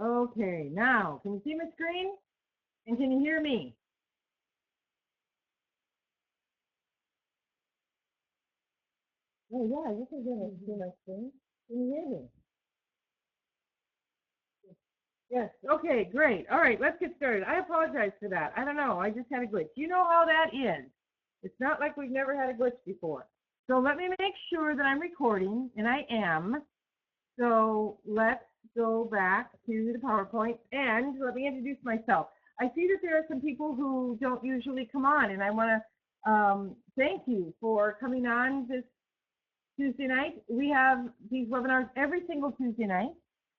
Okay, now, can you see my screen? And can you hear me? Oh, yeah, you can see my screen. Can you hear me? Yes, okay, great. All right, let's get started. I apologize for that. I don't know, I just had a glitch. You know how that is. It's not like we've never had a glitch before. So let me make sure that I'm recording, and I am. So let's go back to the PowerPoint, and let me introduce myself. I see that there are some people who don't usually come on, and I want to thank you for coming on this Tuesday night. We have these webinars every single Tuesday night.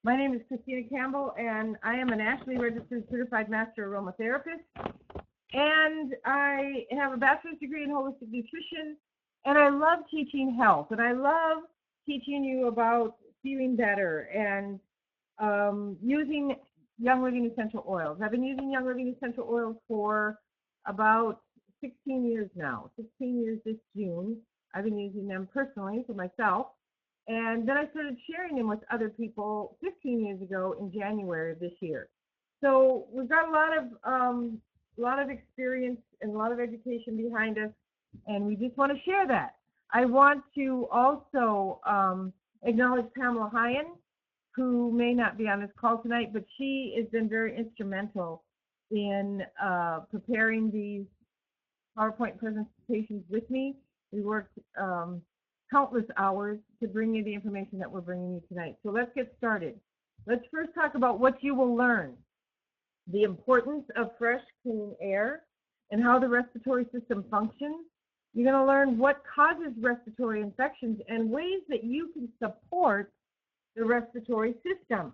My name is Christina Campbell, and I am a nationally registered certified master aromatherapist. And I have a bachelor's degree in holistic nutrition, and I love teaching health, and I love teaching you about feeling better and using Young Living essential oils. I've been using Young Living essential oils for about 16 years now, 16 years this June. I've been using them personally for myself, and then I started sharing them with other people 15 years ago in January of this year. So we've got a lot of experience and a lot of education behind us, and we just want to share that. I want to also acknowledge Pamela Hyen, who may not be on this call tonight, but she has been very instrumental in preparing these PowerPoint presentations with me. We worked countless hours to bring you the information that we're bringing you tonight. So let's get started. Let's first talk about what you will learn. The importance of fresh, clean air and how the respiratory system functions. You're going to learn what causes respiratory infections and ways that you can support the respiratory system.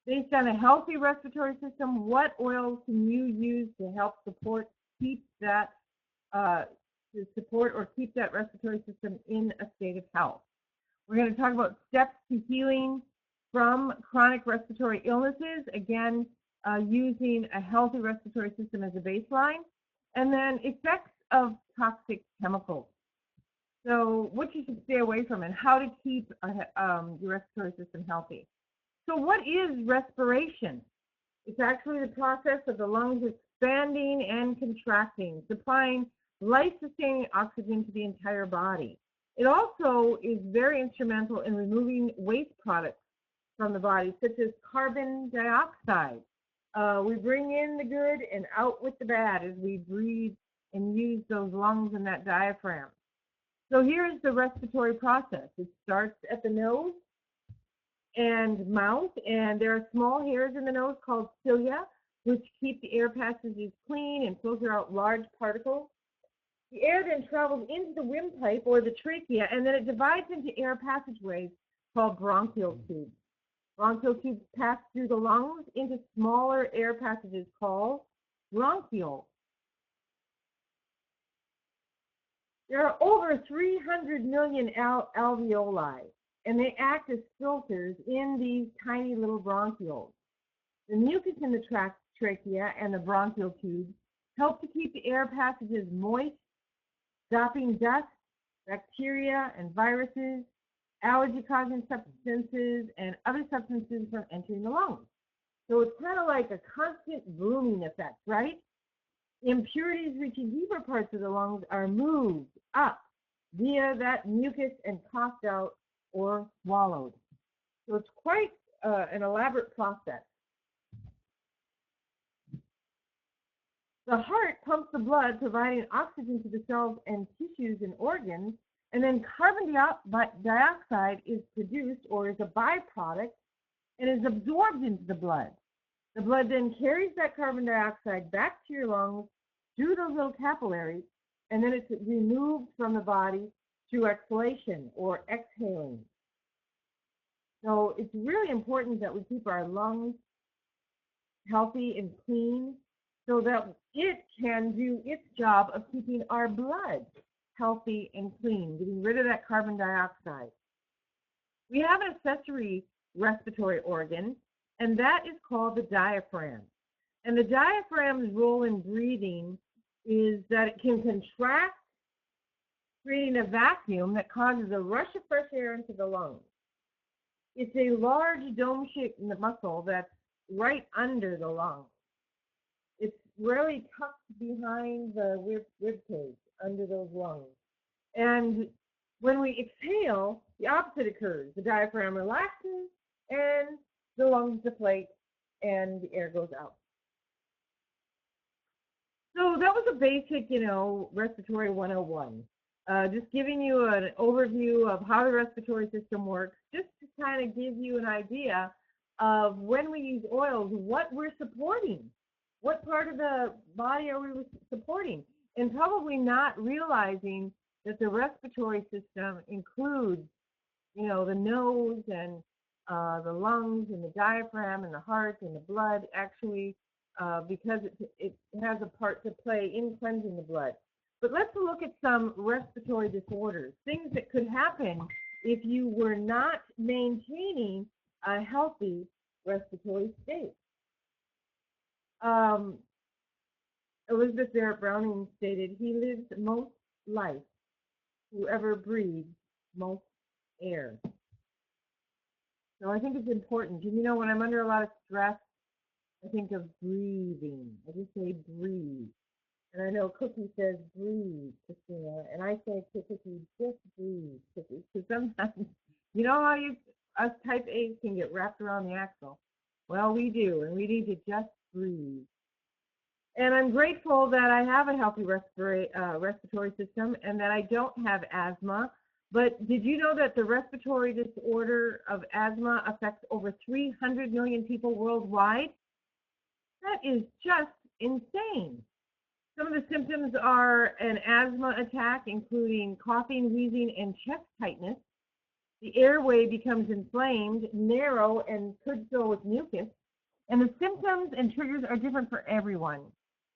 Based on a healthy respiratory system, what oils can you use to help keep that respiratory system in a state of health? We're going to talk about steps to healing from chronic respiratory illnesses, again, using a healthy respiratory system as a baseline, and then effects of toxic chemicals. So what you should stay away from and how to keep your respiratory system healthy. So what is respiration? It's actually the process of the lungs expanding and contracting, supplying life-sustaining oxygen to the entire body. It also is very instrumental in removing waste products from the body, such as carbon dioxide. We bring in the good and out with the bad as we breathe and use those lungs and that diaphragm. So here's the respiratory process. It starts at the nose and mouth, and there are small hairs in the nose called cilia, which keep the air passages clean and filter out large particles. The air then travels into the windpipe or the trachea, and then it divides into air passageways called bronchial tubes. Bronchial tubes pass through the lungs into smaller air passages called bronchioles. There are over 300 million alveoli, and they act as filters in these tiny little bronchioles. The mucus in the trachea and the bronchial tubes help to keep the air passages moist, stopping dust, bacteria, and viruses, allergy-causing substances, and other substances from entering the lungs. So it's kind of like a constant booming effect, right? Impurities reaching deeper parts of the lungs are moved up via that mucus and coughed out or swallowed. So it's quite an elaborate process. The heart pumps the blood, providing oxygen to the cells and tissues and organs, and then carbon dioxide is produced or is a byproduct and is absorbed into the blood. The blood then carries that carbon dioxide back to your lungs through those little capillaries, and then it's removed from the body through exhalation or exhaling. So it's really important that we keep our lungs healthy and clean so that it can do its job of keeping our blood healthy and clean, getting rid of that carbon dioxide. We have an accessory respiratory organ, and that is called the diaphragm. And the diaphragm's role in breathing is that it can contract, creating a vacuum that causes a rush of fresh air into the lungs. It's a large dome-shaped muscle that's right under the lung. It's really tucked behind the rib cage, under those lungs. And when we exhale, the opposite occurs. The diaphragm relaxes, and the lungs deflate, and the air goes out. So that was a basic, respiratory 101. Just giving you an overview of how the respiratory system works, just to kind of give you an idea of when we use oils, what we're supporting. What part of the body are we supporting? And probably not realizing that the respiratory system includes, the nose and the lungs and the diaphragm and the heart and the blood, actually, because it has a part to play in cleansing the blood. But let's look at some respiratory disorders, things that could happen if you were not maintaining a healthy respiratory state. Elizabeth Barrett Browning stated, "He lives most life, whoever breathes most air." So I think it's important. And when I'm under a lot of stress, I think of breathing. I just say breathe. And I know Cookie says breathe, Christina. And I say to Cookie, just breathe, Cookie. Because sometimes, how us type A's can get wrapped around the axle? Well, we do, and we need to just breathe. And I'm grateful that I have a healthy respiratory system and that I don't have asthma. But did you know that the respiratory disorder of asthma affects over 300 million people worldwide? That is just insane. Some of the symptoms are an asthma attack, including coughing, wheezing, and chest tightness. The airway becomes inflamed, narrow, and could fill with mucus. And the symptoms and triggers are different for everyone.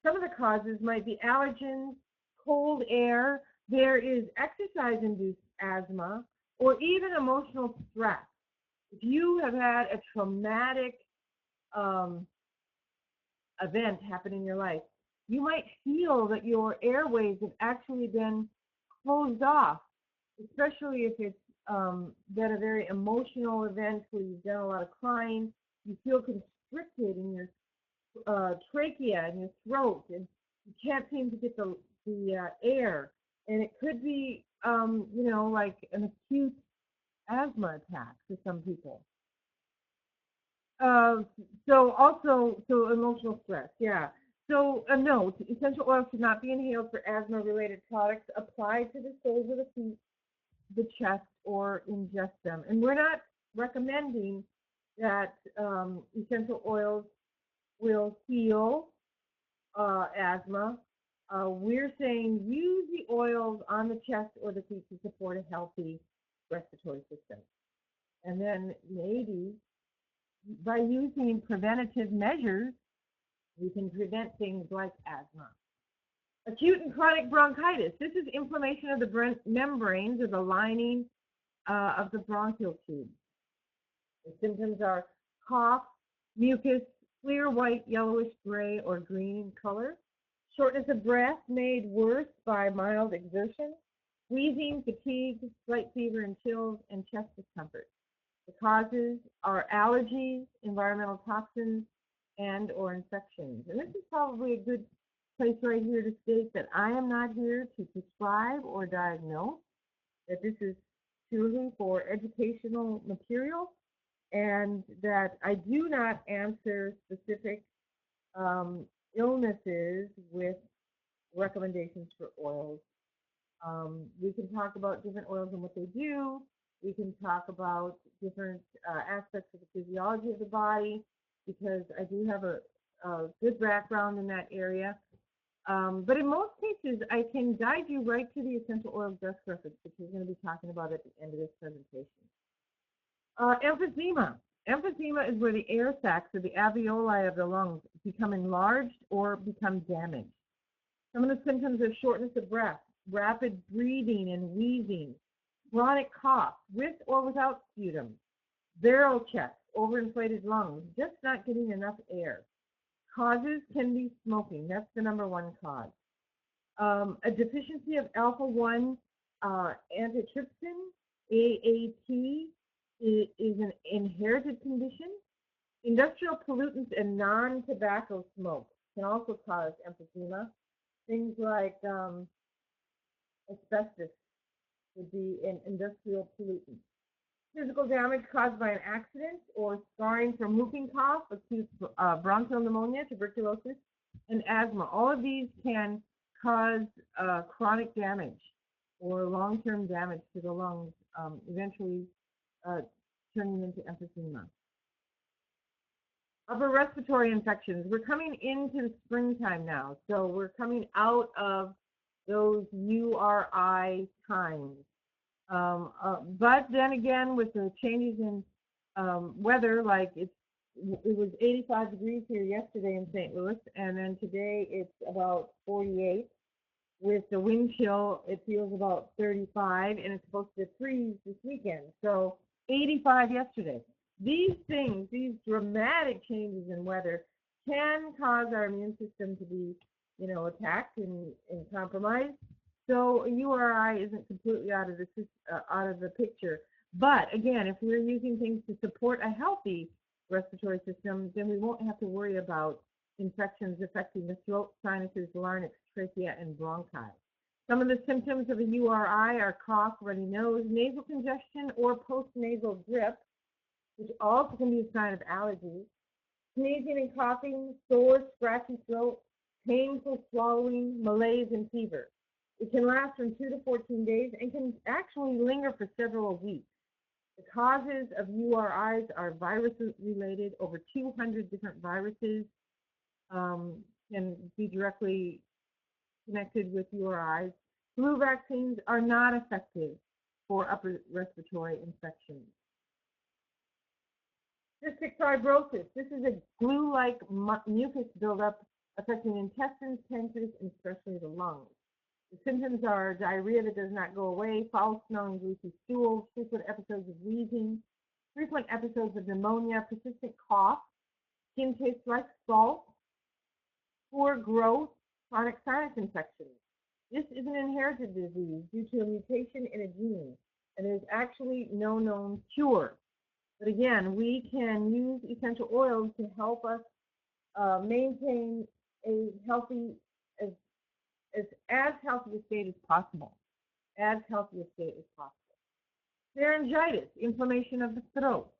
Some of the causes might be allergens, cold air, there is exercise-induced asthma, or even emotional stress. If you have had a traumatic event happen in your life, you might feel that your airways have actually been closed off, especially if it's been a very emotional event where you've done a lot of crying. You feel constricted in your trachea and your throat, and you can't seem to get the air. And it could be, like an acute asthma attack for some people. So emotional stress, yeah. So a note, essential oils should not be inhaled for asthma-related products applied to the soles of the feet, the chest, or ingest them. And we're not recommending that essential oils will heal asthma. We're saying use the oils on the chest or the feet to support a healthy respiratory system. And then maybe by using preventative measures, we can prevent things like asthma. Acute and chronic bronchitis. This is inflammation of the membranes or the lining of the bronchial tube. The symptoms are cough, mucus, clear white, yellowish gray, or green in color. Shortness of breath made worse by mild exertion. Wheezing, fatigue, slight fever and chills, and chest discomfort. The causes are allergies, environmental toxins, and or infections. And this is probably a good place right here to state that I am not here to prescribe or diagnose, that this is purely for educational material, and that I do not answer specific illnesses with recommendations for oils. We can talk about different oils and what they do. We can talk about different aspects of the physiology of the body, because I do have a good background in that area. But in most cases, I can guide you right to the essential oil desk reference, which we're going to be talking about at the end of this presentation. Emphysema. Emphysema is where the air sacs or the alveoli of the lungs become enlarged or become damaged. Some of the symptoms are shortness of breath, rapid breathing and wheezing, chronic cough with or without sputum, barrel chest, overinflated lungs, just not getting enough air. Causes can be smoking. That's the #1 cause. A deficiency of alpha-1 antitrypsin, AAT, is an inherited condition. Industrial pollutants and non-tobacco smoke can also cause emphysema. Things like asbestos would be an industrial pollutant. Physical damage caused by an accident or scarring from whooping cough, acute bronchial pneumonia, tuberculosis, and asthma. All of these can cause chronic damage or long-term damage to the lungs, eventually turning into emphysema. Upper respiratory infections. We're coming into the springtime now, so we're coming out of those URI times. But then again, with the changes in weather, like it was 85 degrees here yesterday in St. Louis, and then today it's about 48. With the wind chill, it feels about 35, and it's supposed to freeze this weekend. So 85 yesterday. These things, these dramatic changes in weather, can cause our immune system to be, attacked and compromised. So a URI isn't completely out of the picture. But again, if we're using things to support a healthy respiratory system, then we won't have to worry about infections affecting the throat, sinuses, larynx, trachea, and bronchi. Some of the symptoms of a URI are cough, runny nose, nasal congestion, or postnasal drip, which also can be a sign of allergies, sneezing and coughing, sore, scratchy throat, painful swallowing, malaise, and fever. It can last from 2 to 14 days and can actually linger for several weeks. The causes of URIs are virus-related. Over 200 different viruses can be directly connected with URIs. Flu vaccines are not effective for upper respiratory infections. Cystic fibrosis. This is a glue-like mucus buildup affecting intestines, pancreas, and especially the lungs. The symptoms are diarrhea that does not go away, foul-smelling greasy stools, frequent episodes of wheezing, frequent episodes of pneumonia, persistent cough, skin tastes like salt, poor growth, chronic sinus infections. This is an inherited disease due to a mutation in a gene, and there's actually no known cure. But again, we can use essential oils to help us maintain a healthy, as healthy a state as possible. As healthy a state as possible. Pharyngitis, inflammation of the throat.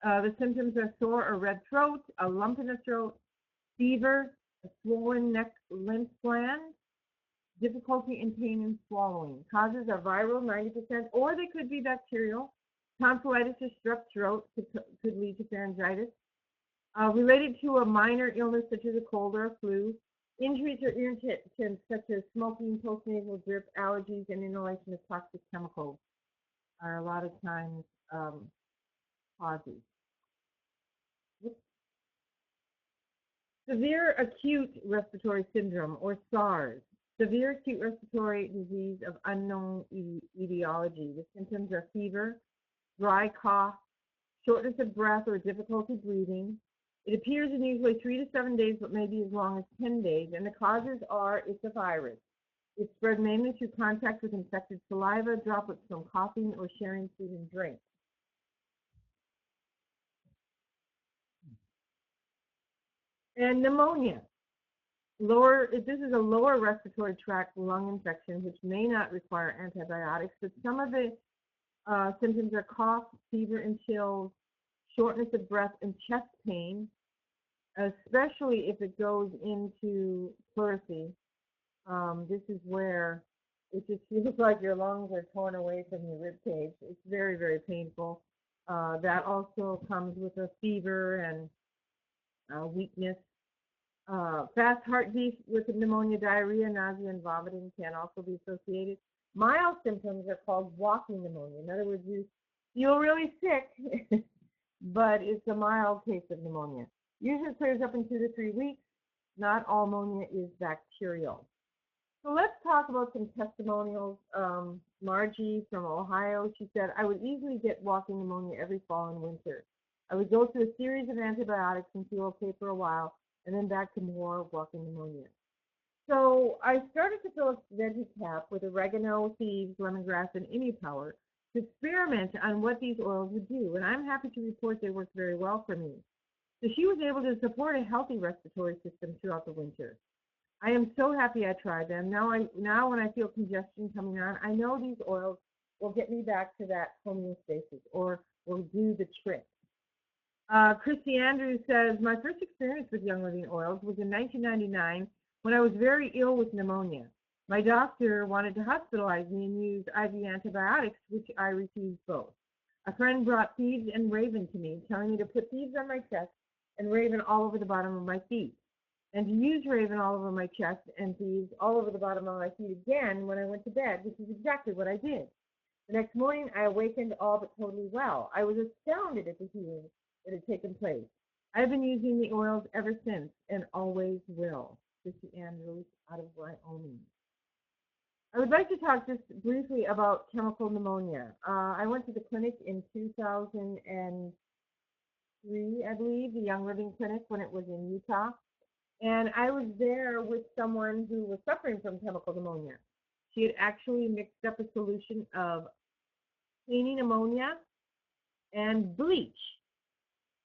The symptoms are sore or red throat, a lump in the throat, fever, a swollen neck lymph gland, difficulty in pain and swallowing. Causes are viral, 90%, or they could be bacterial. Tonsillitis or strep throat could lead to pharyngitis. Related to a minor illness such as a cold or a flu. Injuries or irritants such as smoking, postnasal drip, allergies, and inhalation of toxic chemicals are a lot of times causes. Severe acute respiratory syndrome, or SARS. Severe acute respiratory disease of unknown etiology. The symptoms are fever, dry cough, shortness of breath or difficulty breathing. It appears in usually 3 to 7 days, but maybe as long as 10 days, and the causes are, it's a virus. It's spread mainly through contact with infected saliva, droplets from coughing, or sharing food and drink. And pneumonia. This is a lower respiratory tract lung infection, which may not require antibiotics, but some of the symptoms are cough, fever and chills, shortness of breath, and chest pain, especially if it goes into pleurisy. This is where it just feels like your lungs are torn away from your rib cage. It's very, very painful. That also comes with a fever and weakness. Fast heartbeat with pneumonia, diarrhea, nausea, and vomiting can also be associated. Mild symptoms are called walking pneumonia. In other words, you feel really sick, but it's a mild case of pneumonia. Usually it clears up in 2 to 3 weeks. Not all pneumonia is bacterial. So let's talk about some testimonials. Margie from Ohio, she said, I would easily get walking pneumonia every fall and winter. I would go through a series of antibiotics and feel okay for a while, and then back to more walking pneumonia. So I started to fill a veggie cap with oregano, thieves, lemongrass, and Emu Power to experiment on what these oils would do, and I'm happy to report they worked very well for me. So she was able to support a healthy respiratory system throughout the winter. I am so happy I tried them. Now when I feel congestion coming on, I know these oils will get me back to that homeostasis or will do the trick. Christy Andrews says, my first experience with Young Living oils was in 1999 when I was very ill with pneumonia. My doctor wanted to hospitalize me and use IV antibiotics, which I refused both. A friend brought Thieves and Raven to me, telling me to put Thieves on my chest and Raven all over the bottom of my feet, and to use Raven all over my chest and Thieves all over the bottom of my feet again when I went to bed, which is exactly what I did. The next morning, I awakened all but totally well. I was astounded at the healing that had taken place. I've been using the oils ever since and always will. Christy Andrews out of Wyoming. I would like to talk just briefly about chemical pneumonia. I went to the clinic in 2003, I believe, the Young Living Clinic when it was in Utah. And I was there with someone who was suffering from chemical pneumonia. She had actually mixed up a solution of cleaning ammonia and bleach.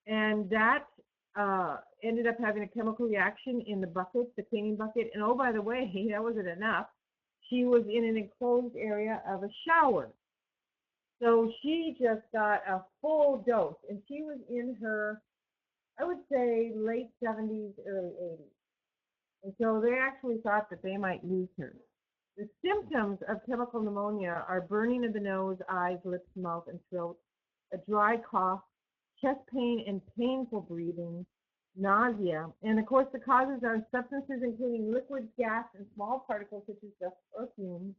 And that ended up having a chemical reaction in the bucket, the cleaning bucket. And oh, by the way, that wasn't enough. She was in an enclosed area of a shower. So she just got a full dose. And she was in her, I would say, late 70s, early 80s. And so they actually thought that they might lose her. The symptoms of chemical pneumonia are burning of the nose, eyes, lips, mouth, and throat, a dry cough, chest pain and painful breathing, nausea, and of course the causes are substances including liquids, gas, and small particles such as dust or fumes.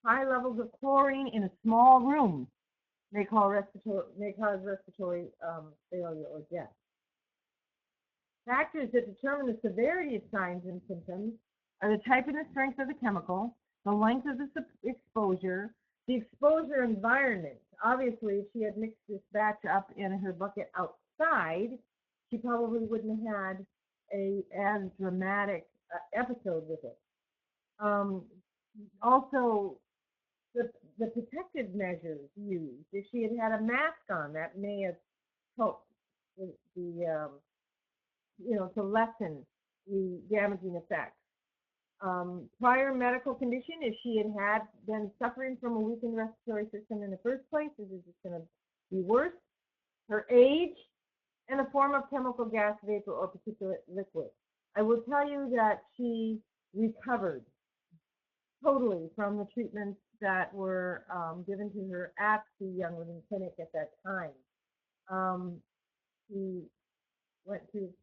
High levels of chlorine in a small room may cause respiratory failure or death. Factors that determine the severity of signs and symptoms are the type and the strength of the chemical, the length of the exposure, the exposure environment. Obviously, if she had mixed this batch up in her bucket outside, she probably wouldn't have had as dramatic episode with it. Also, the protective measures used. If she had had a mask on, that may have helped to lessen the damaging effects. Prior medical condition, if she had been suffering from a weakened respiratory system in the first place, this is just going to be worse. Her age, and the form of chemical gas, vapor, or particulate liquid. I will tell you that she recovered totally from the treatments that were given to her at the Young Living Clinic at that time. She went through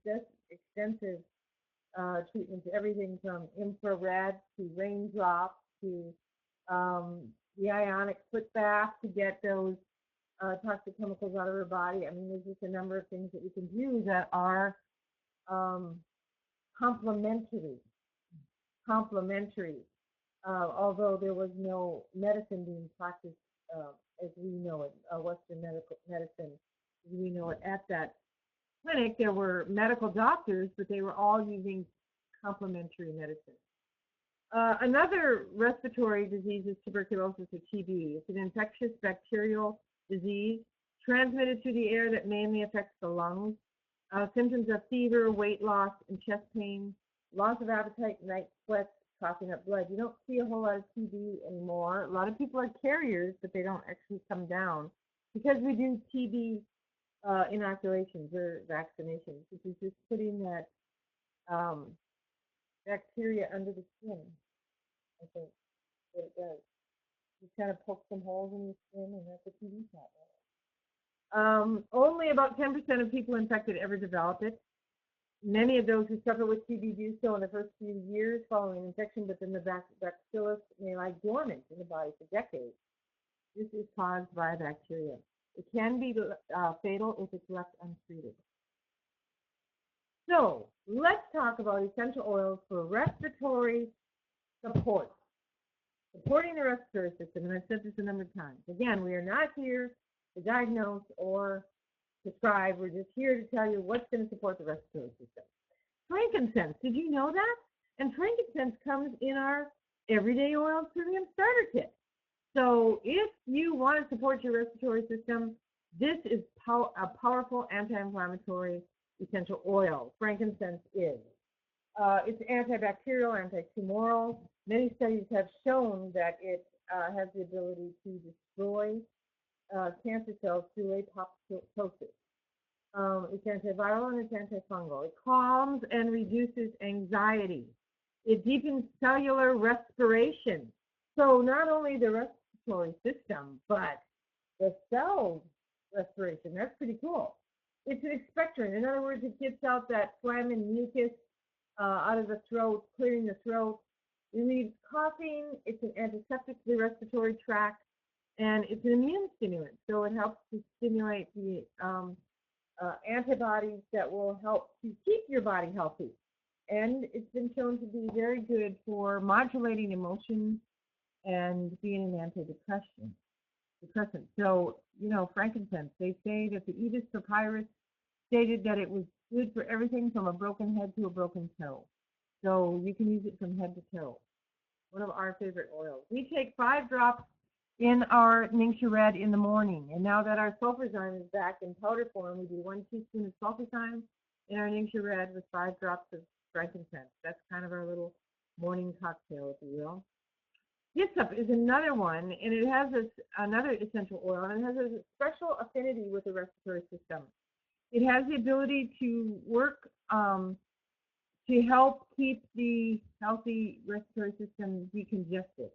extensive treatments, everything from infrared to raindrops to the ionic foot bath to get those toxic chemicals out of her body. I mean, there's just a number of things that we can do that are complementary, although there was no medicine being practiced as we know it, Western medicine as we know it at that clinic. There were medical doctors, but they were all using complementary medicine. Another respiratory disease is tuberculosis or TB. It's an infectious bacterial disease transmitted through the air that mainly affects the lungs. Symptoms are fever, weight loss, and chest pain, loss of appetite, night sweats, coughing up blood. You don't see a whole lot of TB anymore. A lot of people are carriers, but they don't actually come down because we do TB inoculations or vaccinations. This is just putting that bacteria under the skin, I think, what it does. You kind of poke some holes in your skin, and that's a TB shot. Only about 10% of people infected ever develop it. Many of those who suffer with TB do so in the first few years following infection, but then the bacillus may lie dormant in the body for decades. This is caused by bacteria. It can be fatal if it's left untreated. So let's talk about essential oils for respiratory support. Supporting the respiratory system, and I've said this a number of times. Again, we are not here to diagnose or prescribe. We're just here to tell you what's going to support the respiratory system. Frankincense, did you know that? And frankincense comes in our Everyday Oils Premium Starter Kit. So if you want to support your respiratory system, this is a powerful anti-inflammatory essential oil. Frankincense is. It's antibacterial, antitumoral. Many studies have shown that it has the ability to destroy cancer cells through apoptosis. It's antiviral and it's antifungal. It calms and reduces anxiety. It deepens cellular respiration. So not only the respiratory system, but the cell respiration. That's pretty cool. It's an expectorant. In other words, it gets out that phlegm and mucus out of the throat, clearing the throat. Relieves coughing. It's an antiseptic to the respiratory tract, and it's an immune stimulant. So it helps to stimulate the antibodies that will help to keep your body healthy. And it's been shown to be very good for modulating emotions and being an antidepressant. So, you know, frankincense, they say that the Oedipus Papyrus stated that it was good for everything from a broken head to a broken toe. So you can use it from head to toe. One of our favorite oils. We take 5 drops in our Ningxia Red in the morning. And now that our sulfurzyme is back in powder form, we do 1 teaspoon of sulfurzyme in our Ningxia Red with 5 drops of frankincense. That's kind of our little morning cocktail, if you will. Hyssop is another one, and it has another essential oil, and it has a special affinity with the respiratory system. It has the ability to work to help keep the healthy respiratory system decongested.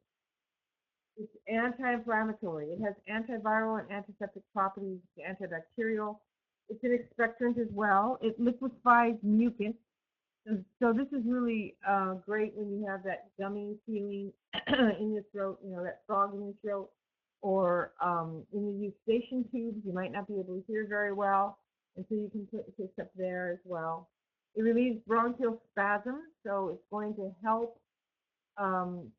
It's anti-inflammatory. It has antiviral and antiseptic properties, antibacterial. It's an expectorant as well. It liquefies mucus. So this is really great when you have that gummy feeling in your throat, you know, that frog in your throat, or in the eustachian tubes, you might not be able to hear very well, and so you can put this up there as well. It relieves bronchial spasms, so it's going to help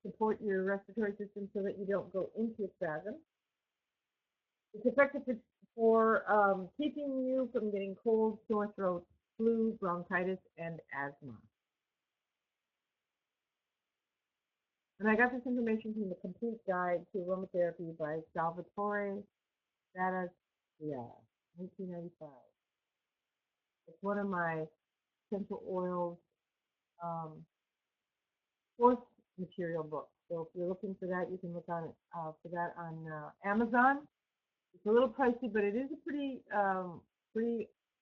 support your respiratory system so that you don't go into a spasm. It's effective for keeping you from getting cold, sore throat, flu, bronchitis, and asthma. And I got this information from the Complete Guide to Aromatherapy by Salvatore Battiato, 1995. It's one of my essential oils course material books. So if you're looking for that, you can look on it for that on Amazon. It's a little pricey, but it is a pretty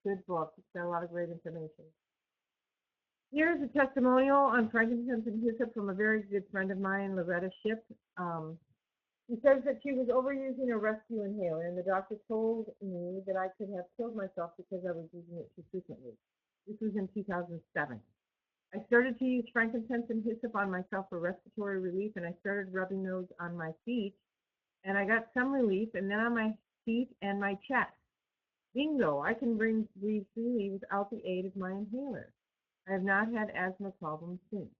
good book. It's got a lot of great information. Here's a testimonial on frankincense and hyssop from a very good friend of mine, Loretta Ship. She says that she was overusing a rescue inhaler, and the doctor told me that I could have killed myself because I was using it too frequently. This was in 2007. I started to use frankincense and hyssop on myself for respiratory relief, and I started rubbing those on my feet, and I got some relief, and then on my feet and my chest. Bingo, I can breathe freely without the aid of my inhaler. I have not had asthma problems since.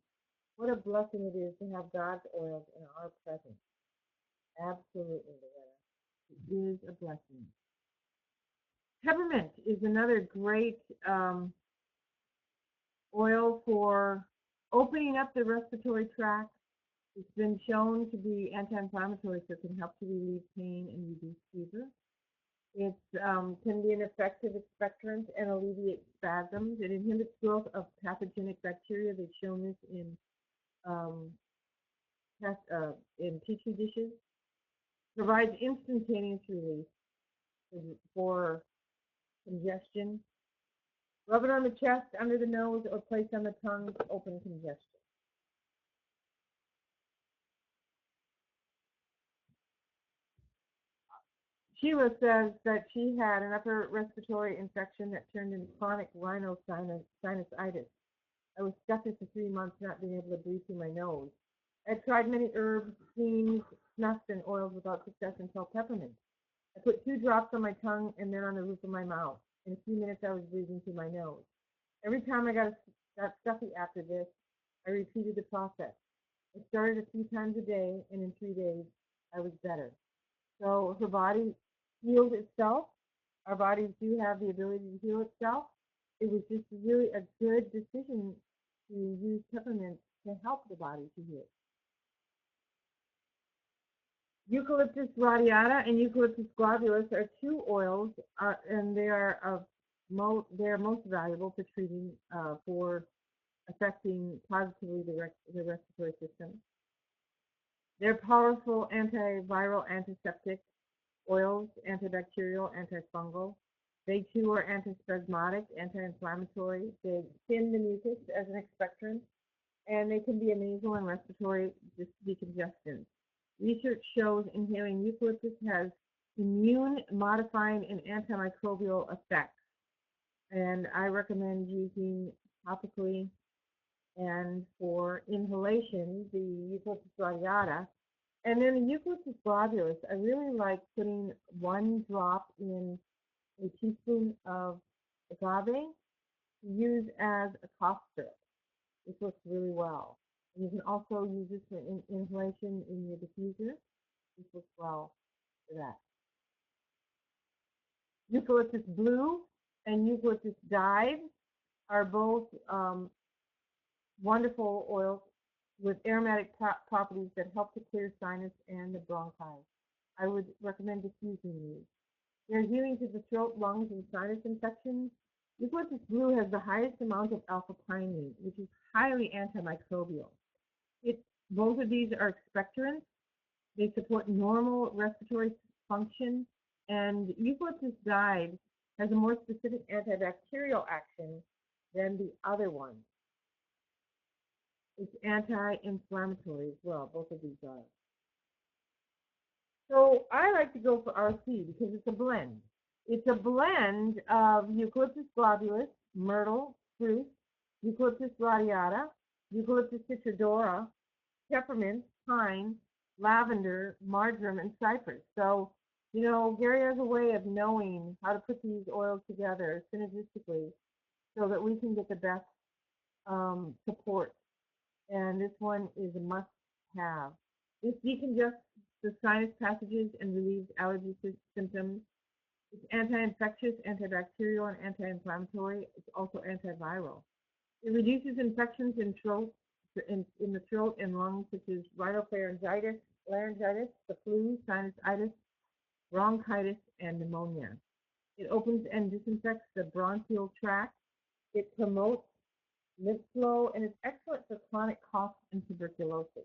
What a blessing it is to have God's oils in our presence. Absolutely, Loretta. It is a blessing. Peppermint is another great oil for opening up the respiratory tract. It's been shown to be anti-inflammatory, so it can help to relieve pain and reduce fever. It can be an effective expectorant and alleviate spasms. It inhibits growth of pathogenic bacteria. They've shown this in petri dishes. Provides instantaneous relief for congestion. Rub it on the chest, under the nose, or place on the tongue to open congestion. Sheila says that she had an upper respiratory infection that turned into chronic rhinosinusitis. I was stuck for 3 months not being able to breathe through my nose. I tried many herbs, creams, snuffs, and oils without success until peppermint. I put 2 drops on my tongue and then on the roof of my mouth. In a few minutes, I was breathing through my nose. Every time I got stuffy after this, I repeated the process. I started a few times a day, and in 3 days, I was better. So her body healed itself. Our bodies do have the ability to heal itself. It was just really a good decision to use peppermint to help the body to heal. Eucalyptus radiata and Eucalyptus globulus are 2 oils, and they are of they're most valuable for treating, for affecting positively the respiratory system. They're powerful antiviral, antiseptic oils, antibacterial, antifungal. They too are antispasmodic, anti-inflammatory. They thin the mucus as an expectorant, and they can be a nasal and respiratory decongestant. Research shows inhaling eucalyptus has immune modifying and antimicrobial effects. And I recommend using topically and for inhalation the Eucalyptus radiata. And then the Eucalyptus globulus, I really like putting 1 drop in a teaspoon of agave to use as a cough syrup. This works really well. And you can also use this for inhalation in your diffuser. This works well for that. Eucalyptus Blue and Eucalyptus dyed are both wonderful oils with aromatic properties that help to clear sinus and the bronchi. I would recommend diffusing these. They're healing to the throat, lungs, and sinus infections. Eucalyptus Blue has the highest amount of alpha-pinene, which is highly antimicrobial. Both of these are expectorants. They support normal respiratory function, and Eucalyptus dyed has a more specific antibacterial action than the other one. It's anti-inflammatory as well, both of these are. So I like to go for RC because it's a blend. It's a blend of Eucalyptus globulus, myrtle, spruce, Eucalyptus radiata, Eucalyptus citrodora, peppermint, pine, lavender, marjoram, and cypress. So, you know, Gary has a way of knowing how to put these oils together synergistically so that we can get the best support. And this one is a must-have. This decongests the sinus passages and relieves allergy symptoms. It's anti-infectious, antibacterial, and anti-inflammatory. It's also antiviral. It reduces infections in the throat and lungs, such as rhinopharyngitis, laryngitis, the flu, sinusitis, bronchitis, and pneumonia. It opens and disinfects the bronchial tract. It promotes lymph flow, and it's excellent for chronic cough and tuberculosis.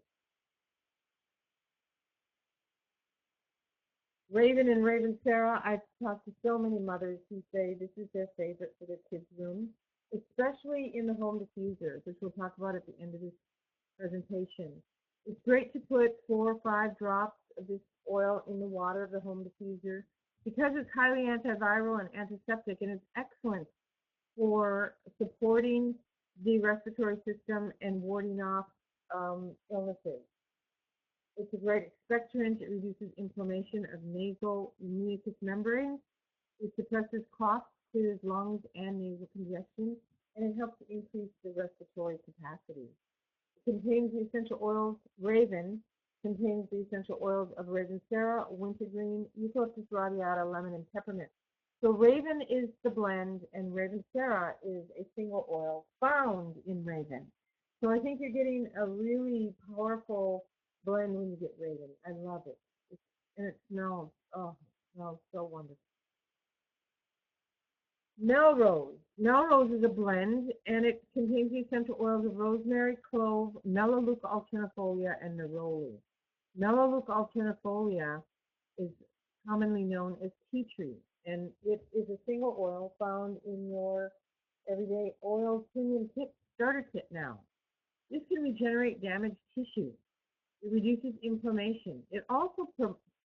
Raven and Raven Sarah, I've talked to so many mothers who say this is their favorite for their kids' room, especially in the home diffusers, which we'll talk about at the end of this presentation. It's great to put 4 or 5 drops of this oil in the water of the home diffuser because it's highly antiviral and antiseptic, and it's excellent for supporting the respiratory system and warding off illnesses. It's a great expectorant. It reduces inflammation of nasal mucous membranes. It suppresses cough, clears lungs and nasal congestion, and it helps to increase the respiratory capacity. It contains the essential oils. Raven contains the essential oils of Raven Sarah, wintergreen, Eucalyptus radiata, lemon, and peppermint. So Raven is the blend, and Raven Sarah is a single oil found in Raven. So I think you're getting a really powerful blend when you get Raven. I love it. And it smells, oh, it smells so wonderful. Melrose. Melrose is a blend, and it contains the essential oils of rosemary, clove, Melaleuca alternifolia, and neroli. Melaleuca alternifolia is commonly known as tea tree, and it is a single oil found in your everyday oil premium kit starter kit now. This can regenerate damaged tissue. It reduces inflammation. It also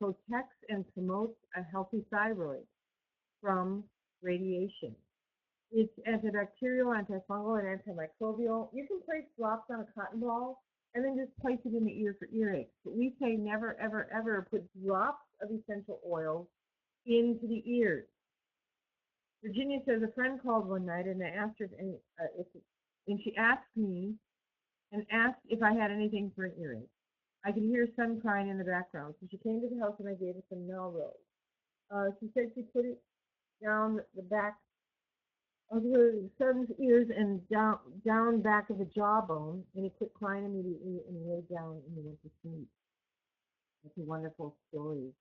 protects and promotes a healthy thyroid from radiation. It's antibacterial, antifungal, and antimicrobial. You can place drops on a cotton ball and then just place it in the ear for earaches. But we say never, ever, ever put drops of essential oils into the ears. Virginia says a friend called one night and I asked her and she asked me and asked if I had anything for an earache. I could hear her son crying in the background, so she came to the house and I gave her some Melrose. She said she put it down the back of her son's ears and down back of the jawbone, and he quit crying immediately and he laid down and he went to sleep. It's a wonderful story,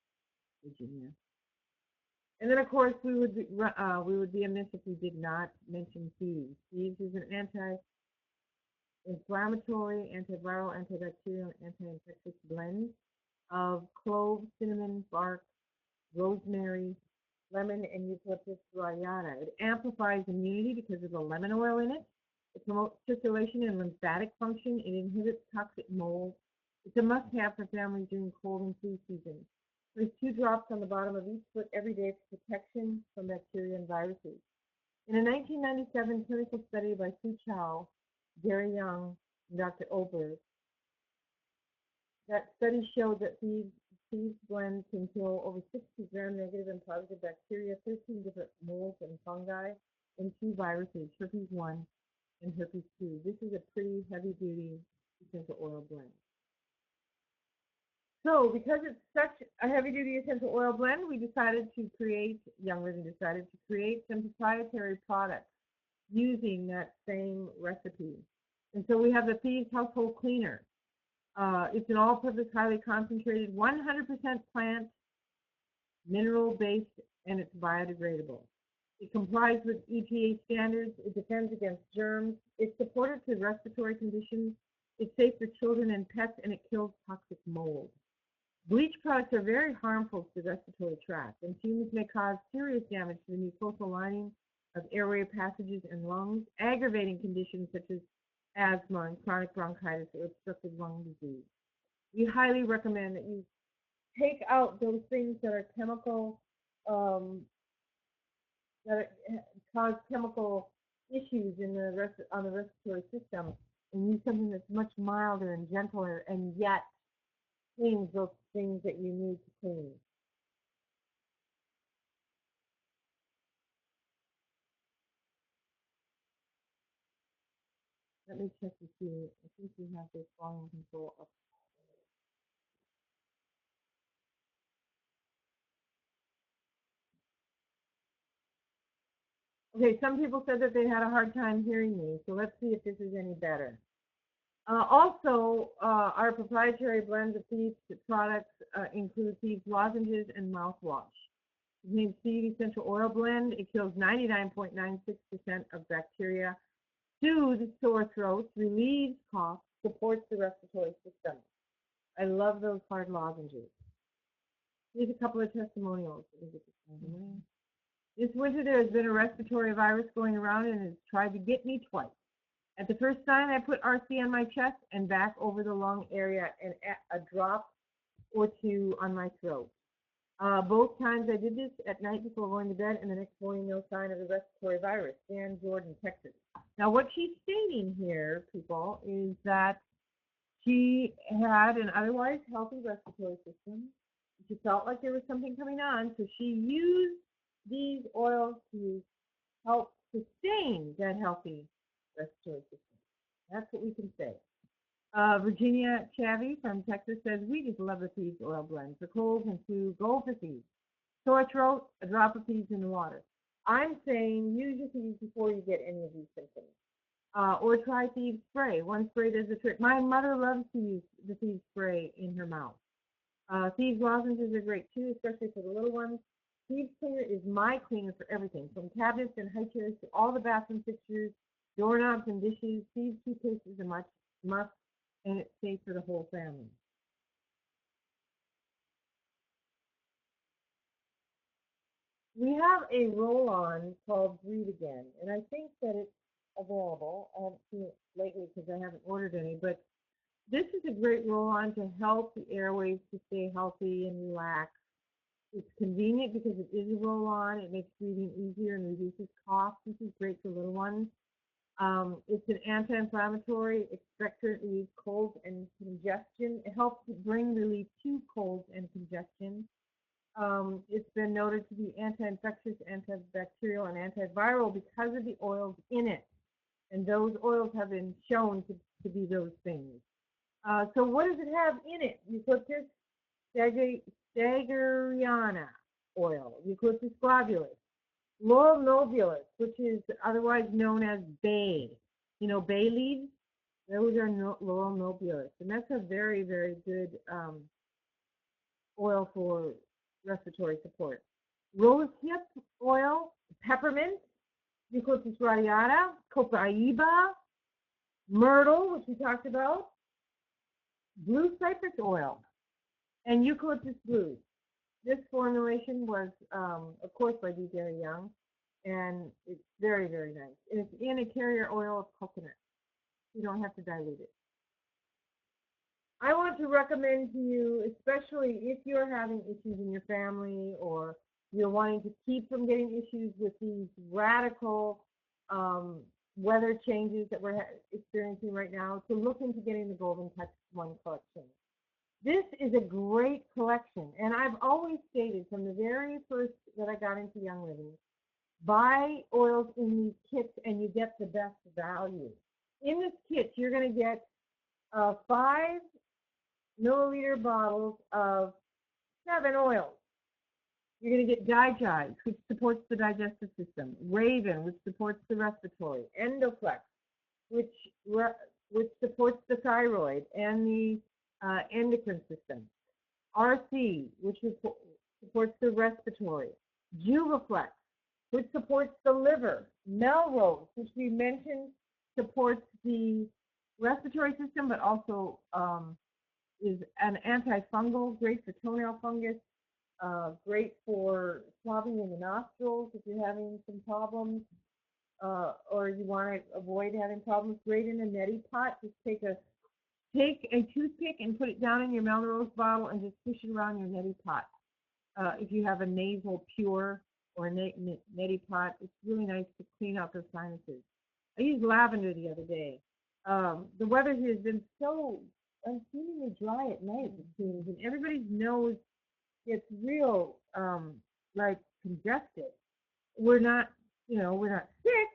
Virginia. And then, of course, we would be amiss if we did not mention Thieves. Thieves is an anti-inflammatory, antiviral, antibacterial, and anti-infectious blend of clove, cinnamon bark, rosemary, lemon, and Eucalyptus radiata. It amplifies immunity because of the lemon oil in it. It promotes circulation and lymphatic function. It inhibits toxic mold. It's a must-have for families during cold and flu season. There's 2 drops on the bottom of each foot every day for protection from bacteria and viruses. In a 1997 clinical study by Sue Chow, Gary Young, and Dr. Oberg, that study showed that Thieves blend can kill over 60 gram-negative and positive bacteria, 13 different molds and fungi, and 2 viruses, herpes 1 and herpes 2. This is a pretty heavy-duty essential oil blend. So because it's such a heavy-duty essential oil blend, Young Living decided to create some proprietary products using that same recipe. And so we have the Thieves Household Cleaner. It's an all-purpose, highly concentrated, 100% plant, mineral-based, and it's biodegradable. It complies with EPA standards. It defends against germs. It's supportive to respiratory conditions. It's safe for children and pets, and it kills toxic mold. Bleach products are very harmful to the respiratory tract, and fumes may cause serious damage to the mucosal lining of airway passages and lungs, aggravating conditions such as asthma and chronic bronchitis or obstructive lung disease. We highly recommend that you take out those things that are chemical, cause chemical issues on the respiratory system, and use something that's much milder and gentler, and yet cleans those things that you need to clean. Let me check to see. I think we have this volume control up. Okay, some people said that they had a hard time hearing me, so let's see if this is any better. Also, our proprietary blends of Thieves products include Thieves Lozenges and Mouthwash. It means Thieves Essential Oil Blend. It kills 99.96% of bacteria, soothes sore throats, relieves cough, supports the respiratory system. I love those hard lozenges. Here's a couple of testimonials. This winter there has been a respiratory virus going around and has tried to get me twice. At the first time, I put RC on my chest and back over the lung area and a drop or 2 on my throat. Both times I did this at night before going to bed, and the next morning no sign of the respiratory virus. Dan, Jordan, Texas. Now what she's stating here, people, is that she had an otherwise healthy respiratory system. She felt like there was something coming on, so she used these oils to help sustain that healthy respiratory system. That's what we can say. Virginia Chavy from Texas says, we just love the Thieves oil blend. For colds and flu, go for Thieves. Sore throat, a drop of Thieves in the water. I'm saying use your Thieves before you get any of these symptoms. Or try Thieves spray. One spray does the trick. My mother loves to use the Thieves spray in her mouth. Thieves lozenges are great too, especially for the little ones. Thieves cleaner is my cleaner for everything, from cabinets and high chairs to all the bathroom fixtures, doorknobs and dishes. Thieves toothpaste is a must, and it's safe for the whole family. We have a roll-on called Breathe Again, and I think that it's available. I haven't seen it lately because I haven't ordered any, but this is a great roll-on to help the airways to stay healthy and relaxed. It's convenient because it is a roll-on. It makes breathing easier and reduces cough. This is great for little ones. It's an anti-inflammatory, expectorant. We use colds and congestion. It helps to bring relief to colds and congestion. It's been noted to be anti-infectious, antibacterial, and antiviral because of the oils in it. And those oils have been shown to be those things. So what does it have in it? Eucalyptus staggeriana oil, Eucalyptus globulus, laurel nobulus, which is otherwise known as bay. You know, bay leaves? Those are laurel nobulus. And that's a very, very good oil for respiratory support. rosehip oil, peppermint, Eucalyptus radiata, copaiba, myrtle, which we talked about, blue cypress oil, and Eucalyptus Blue. This formulation was, of course, by D. Gary Young, and it's very, very nice. And it's in a carrier oil of coconut. You don't have to dilute it. I want to recommend to you, especially if you're having issues in your family or you're wanting to keep from getting issues with these radical weather changes that we're experiencing right now, to look into getting the Golden Touch 1 collection. This is a great collection, and I've always stated from the very first that I got into Young Living, buy oils in these kits and you get the best value. In this kit, you're going to get 5 milliliter bottles of 7 oils. You're going to get Digest, which supports the digestive system, Raven, which supports the respiratory, Endoflex, which supports the thyroid and the endocrine system, RC, which supports the respiratory, Juvaflex, which supports the liver, Melrose, which we mentioned supports the respiratory system, but also is an antifungal, great for toenail fungus, great for swabbing in the nostrils if you're having some problems, or you want to avoid having problems. Great in a neti pot. Just take a toothpick and put it down in your Melrose bottle and just push it around your neti pot. If you have a nasal pure or a neti pot, it's really nice to clean out those sinuses. I used lavender the other day. The weather here has been so unseemingly dry at night, it seems, and everybody's nose gets real like congested. We're not sick,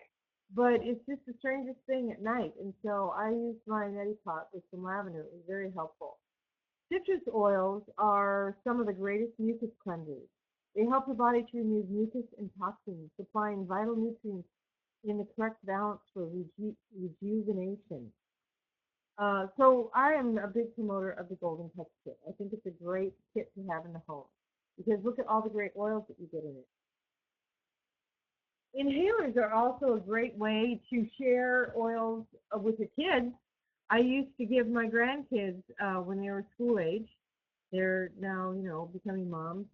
but it's just the strangest thing at night. And so I used my neti pot with some lavender. It was very helpful. Citrus oils are some of the greatest mucus cleansers. They help the body to remove mucus and toxins, supplying vital nutrients in the correct balance for rejuvenation. So I am a big promoter of the Golden Touch kit. I think it's a great kit to have in the home because look at all the great oils that you get in it. Inhalers are also a great way to share oils with your kids. I used to give my grandkids when they were school age. They're now, becoming moms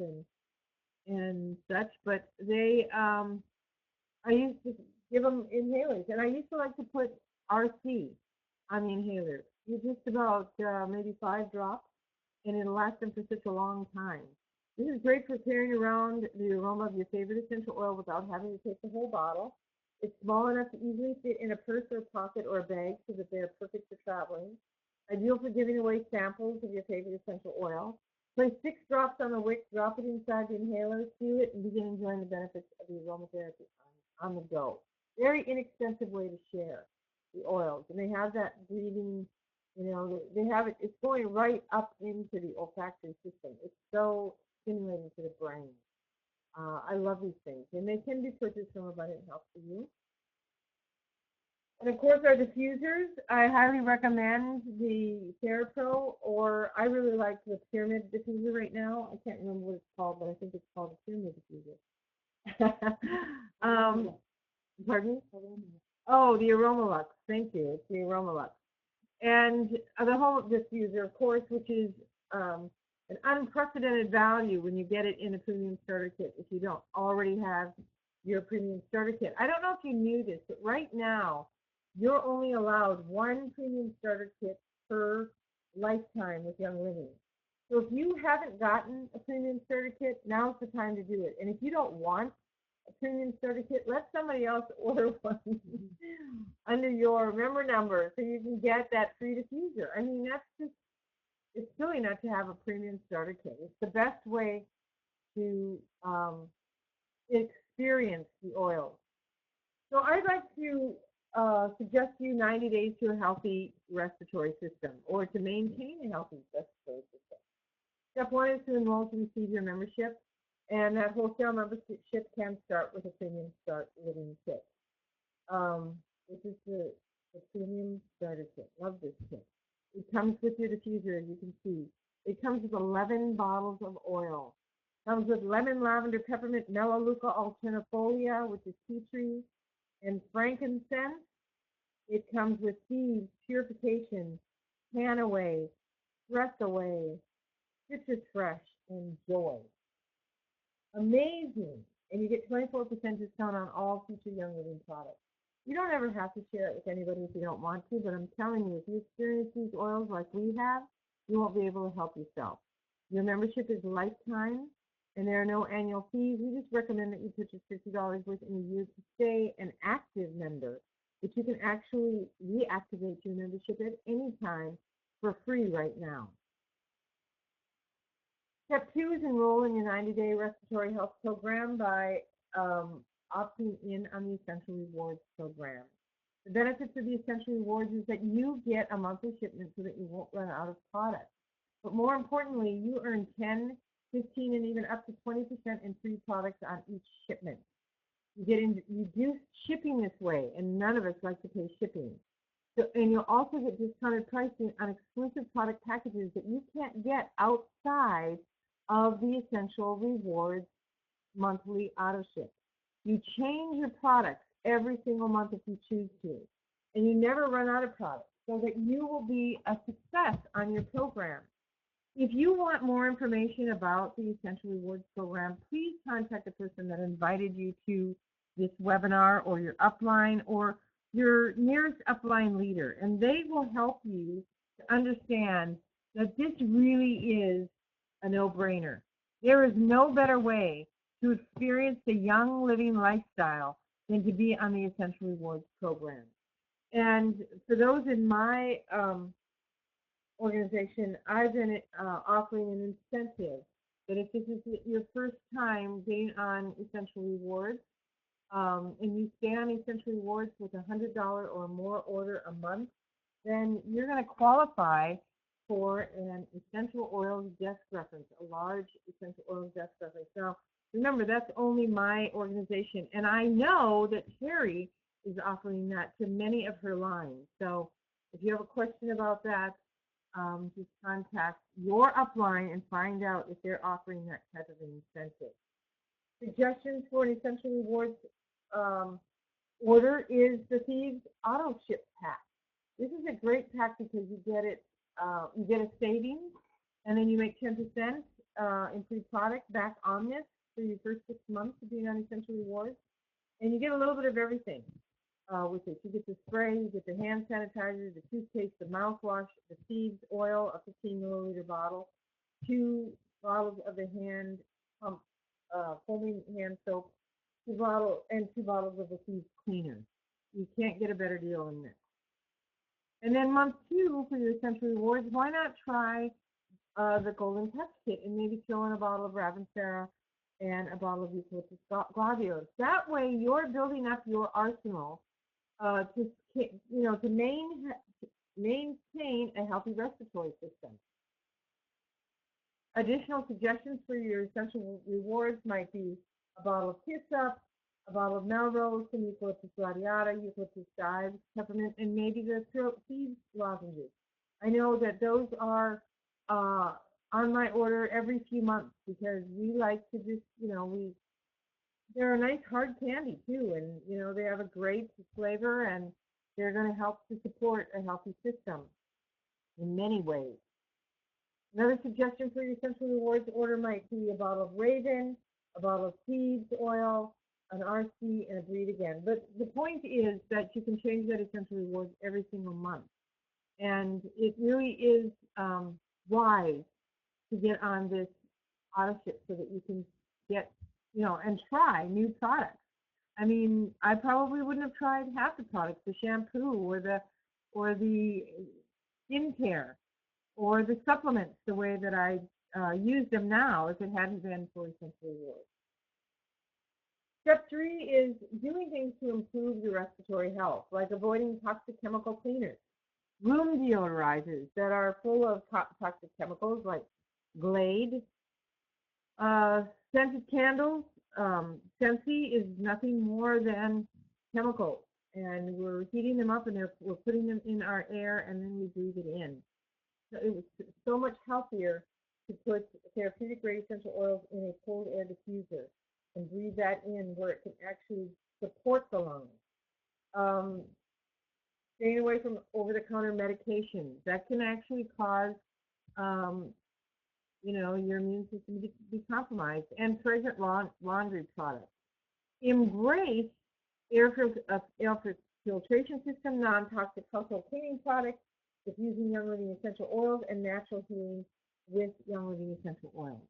and such, but I used to give them inhalers, and I used to like to put RC on the inhaler. You just about maybe 5 drops, and it'll last them for such a long time. This is great for carrying around the aroma of your favorite essential oil without having to take the whole bottle. It's small enough to easily fit in a purse or pocket or a bag so that they're perfect for traveling. Ideal for giving away samples of your favorite essential oil. Place 6 drops on the wick, drop it inside the inhaler, seal it, and begin enjoying the benefits of the aromatherapy on the go. Very inexpensive way to share the oils. And they have that breathing, they have it, it's going right up into the olfactory system. It's so stimulating to the brain. I love these things. And they can be purchased from Abundant Health for You. And of course, our diffusers. I highly recommend the TheraPro, or I really like the Pyramid diffuser right now. I can't remember what it's called, but I think it's called the Pyramid diffuser. Pardon me? Oh, the Aromalux. Thank you. It's the Aromalux. And the whole diffuser, of course, which is an unprecedented value when you get it in a premium starter kit if you don't already have your premium starter kit. I don't know if you knew this, but right now, you're only allowed 1 premium starter kit per lifetime with Young Living. So if you haven't gotten a premium starter kit, now's the time to do it. And if you don't want a premium starter kit, let somebody else order one under your member number so you can get that free diffuser. I mean, that's just, it's silly not to have a premium starter kit. It's the best way to experience the oils. So I'd like to suggest to you 90 days to a healthy respiratory system, or to maintain a healthy respiratory system. Step 1 is to enroll to receive your membership, and that wholesale membership can start with a premium start living kit. This is the premium starter kit. Love this kit. It comes with your diffuser, as you can see. It comes with 11 bottles of oil. Comes with lemon, lavender, peppermint, melaleuca alternifolia, which is tea tree, and frankincense. It comes with Thieves, purification, tan away, stress away, citrus fresh, and joy. Amazing. And you get 24% discount on all future Young Living products. You don't ever have to share it with anybody if you don't want to, but I'm telling you, if you experience these oils like we have, you won't be able to help yourself. Your membership is lifetime, and there are no annual fees. We just recommend that you purchase $50 within a year to stay an active member, but you can actually reactivate your membership at any time for free right now. Step 2 is enroll in your 90-day respiratory health program by opting in on the Essential Rewards program. The benefits of the Essential Rewards is that you get a monthly shipment so that you won't run out of product. But more importantly, you earn 10, 15, and even up to 20% in free products on each shipment. You get reduced shipping this way, and none of us like to pay shipping. So, and you'll also get discounted pricing on exclusive product packages that you can't get outside of the Essential Rewards monthly auto ship. You change your products every single month if you choose to, and you never run out of products, so that you will be a success on your program. If you want more information about the Essential Rewards program, please contact the person that invited you to this webinar, or your upline, or your nearest upline leader, and they will help you to understand that this really is a no-brainer. There is no better way to experience the Young Living lifestyle than to be on the Essential Rewards program. And for those in my organization, I've been offering an incentive that if this is your first time getting on Essential Rewards, and you stay on Essential Rewards with a $100 or more order a month, then you're going to qualify for an essential oils desk reference, a large essential oils desk reference. Now, remember, that's only my organization, and I know that Terry is offering that to many of her lines. So if you have a question about that, just contact your upline and find out if they're offering that type of an incentive. Suggestions for an Essential Rewards order is the Thieves Auto Ship Pack. This is a great pack because you get it, you get a savings, and then you make 10% in free product back on this for your first 6 months of being on Essential Rewards, and you get a little bit of everything with it. You get the spray, you get the hand sanitizer, the toothpaste, the mouthwash, the Thieves oil, a 15 milliliter bottle, 2 bottles of the hand pump, foaming hand soap, 2 bottles of the Thieves cleaner. You can't get a better deal than this. And then month 2 for your Essential Rewards, why not try the Golden Touch Kit and maybe throw in a bottle of Ravinsara and a bottle of Eucalyptus Blue. That way, you're building up your arsenal to maintain a healthy respiratory system. Additional suggestions for your Essential Rewards might be a bottle of Hyssop, a bottle of Melrose, some Eucalyptus radiata, Eucalyptus Dives, peppermint, and maybe the Thieves lozenges. I know that those are on my order every few months because we like to just, they're a nice hard candy too, and they have a great flavor, and they're going to help to support a healthy system in many ways. Another suggestion for your Essential Rewards order might be a bottle of Raven, a bottle of Thieves oil, an RC, and a Breathe Again. But the point is that you can change that Essential Rewards every single month, and it really is wise to get on this auto ship so that you can get, and try new products. I mean, I probably wouldn't have tried half the products, the shampoo or the skincare or the supplements the way that I use them now if it hadn't been for Essential Rewards. Step 3 is doing things to improve your respiratory health, like avoiding toxic chemical cleaners, room deodorizers that are full of toxic chemicals like Glade, scented candles. Scentsy is nothing more than chemicals, and we're heating them up and we're putting them in our air, and then we breathe it in. So it was so much healthier to put therapeutic grade essential oils in a cold air diffuser and breathe that in where it can actually support the lungs. Staying away from over-the-counter medications. That can actually cause, your immune system to be compromised. And fragrant laundry products. Embrace air filtration system, non-toxic household cleaning products, diffusing Young Living essential oils, and natural healing with Young Living essential oils.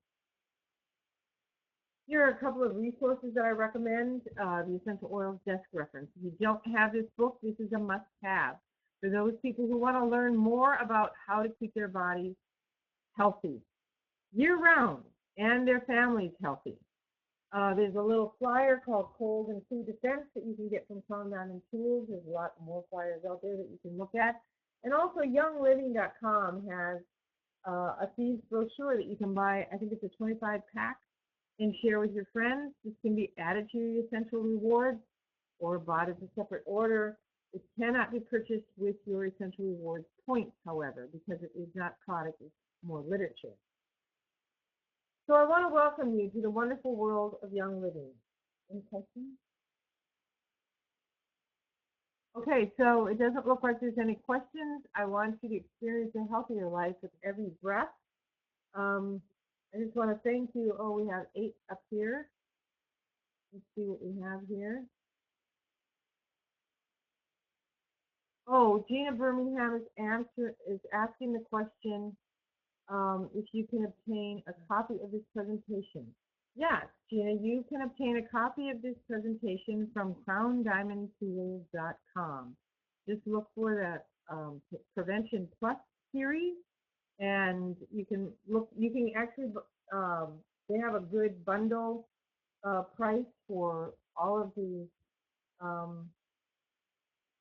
Here are a couple of resources that I recommend. The Essential Oils Desk Reference. If you don't have this book, this is a must-have for those people who want to learn more about how to keep their bodies healthy year-round and their families healthy. There's a little flyer called Cold and Flu Defense that you can get from Calm Down and Tools. There's a lot more flyers out there that you can look at. And also YoungLiving.com has a Thieves brochure that you can buy. I think it's a 25-pack and share with your friends. This can be added to your essential rewards or bought as a separate order. It cannot be purchased with your essential rewards points, however, because it is not product, it's more literature. So I want to welcome you to the wonderful world of Young Living. Any questions? Okay, so it doesn't look like there's any questions. I want you to experience a healthier life with every breath. I just want to thank you. Oh, we have 8 up here. Let's see what we have here. Oh, Gina Birmingham is asking the question if you can obtain a copy of this presentation. Yes, Gina, you can obtain a copy of this presentation from CrownDiamondTools.com. Just look for the Prevention Plus series, and you can actually, they have a good bundle price for all of the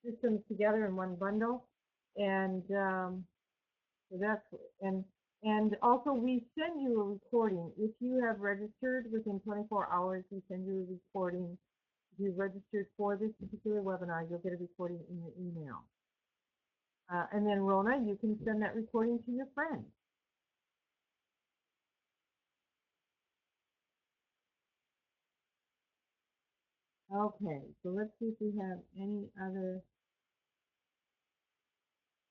systems together in one bundle, and so that's and also we send you a recording if you have registered within 24 hours. We send you a recording. If you've registered for this particular webinar, you'll get a recording in your email. And then Rona, you can send that recording to your friends. Okay, so let's see if we have any other.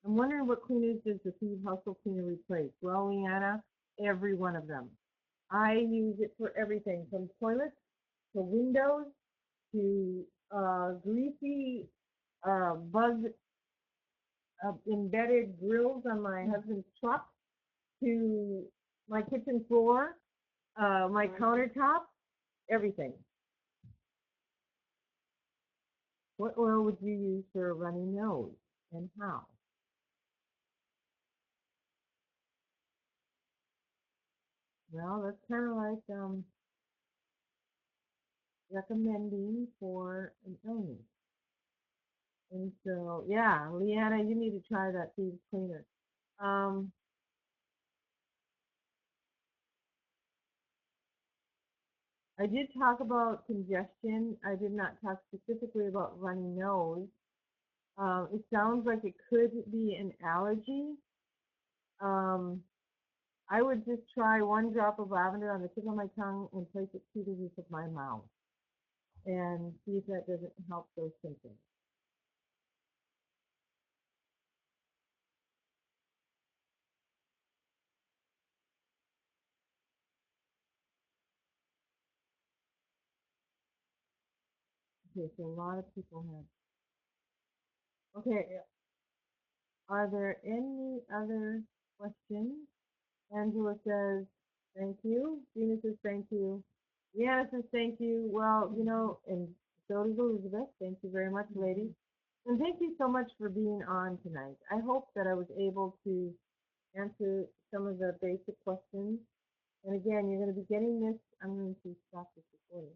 I'm wondering what cleaners does the Thieves household cleaner replace? Well, Leanna, every one of them. I use it for everything from toilets to windows to greasy bug embedded grills on my husband's truck to my kitchen floor, my countertop, everything. What oil would you use for a runny nose and how? Well, that's kind of like recommending for an illness. And so, yeah, Leanna, you need to try that Thieves cleaner. I did talk about congestion. I did not talk specifically about runny nose. It sounds like it could be an allergy. I would just try 1 drop of lavender on the tip of my tongue and place it to the roof of my mouth and see if that doesn't help those symptoms. Okay, so a lot of people have. Okay, are there any other questions? Angela says, thank you. Gina says, thank you. Deanna says, thank you. Well, and so does Elizabeth. Thank you very much, ladies. And thank you so much for being on tonight. I hope that I was able to answer some of the basic questions. And again, you're going to be getting this. I'm going to stop this recording.